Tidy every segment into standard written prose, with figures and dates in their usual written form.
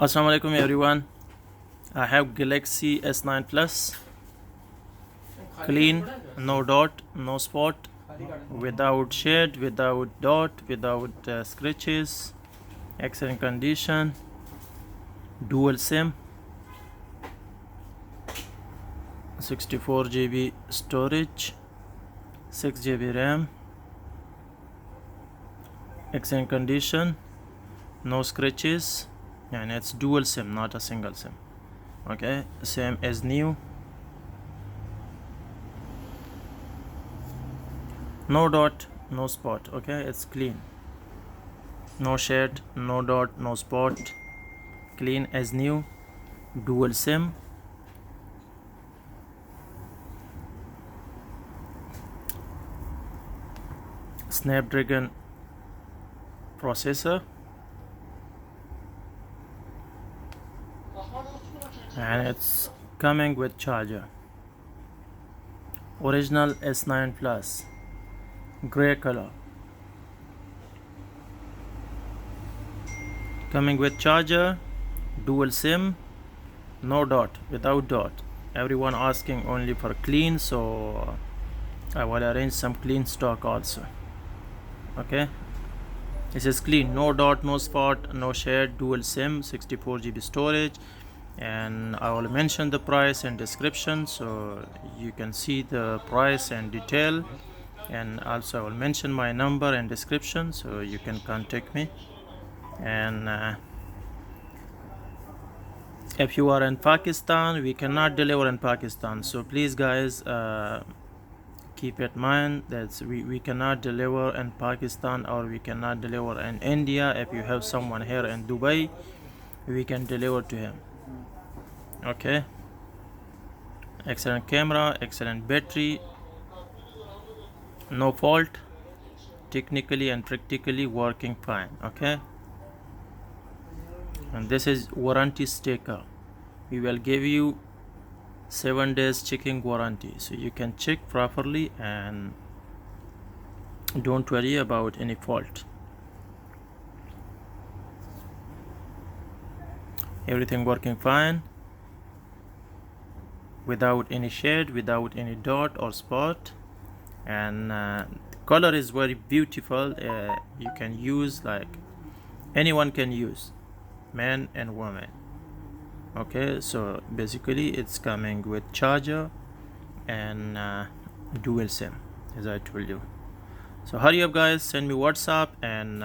Assalamu alaikum everyone. I have Galaxy S9 Plus, clean, no dot, no spot, without shade, without dot, without scratches, excellent condition, dual SIM, 64 GB storage, 6 GB RAM, excellent condition, no scratches, and it's dual SIM, not a single SIM. Okay, same as new. No dot, no spot. Okay, it's clean. No shade, no dot, no spot. Clean as new. Dual SIM. Snapdragon processor. And it's coming with charger. Original S9 Plus, gray color. Coming with charger, dual SIM, no dot, without dot. Everyone asking only for clean, so I will arrange some clean stock also. Okay, this is clean, no dot, no spot, no shade, dual SIM, 64 GB storage. And I will mention the price and description so you can see the price and detail, and also I will mention my number and description so you can contact me. And if you are in Pakistan, we cannot deliver in Pakistan, so please guys keep it in mind that we cannot deliver in Pakistan, or we cannot deliver in India. If you have someone here in Dubai, we can deliver to him. Okay, excellent camera, excellent battery, no fault, technically and practically working fine. Okay, and this is warranty sticker. We will give you 7 days checking warranty, so you can check properly and don't worry about any fault. Everything working fine, without any shade, without any dot or spot. And color is very beautiful. You can use, like anyone can use, man and woman. Okay, so basically it's coming with charger and dual SIM, as I told you. So hurry up guys, send me WhatsApp, and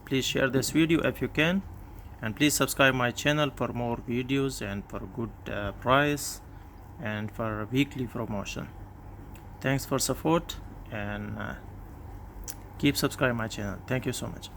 please share this video if you can, and please subscribe my channel for more videos and for good price and for weekly promotion. Thanks for support, and keep subscribing my channel. Thank you so much.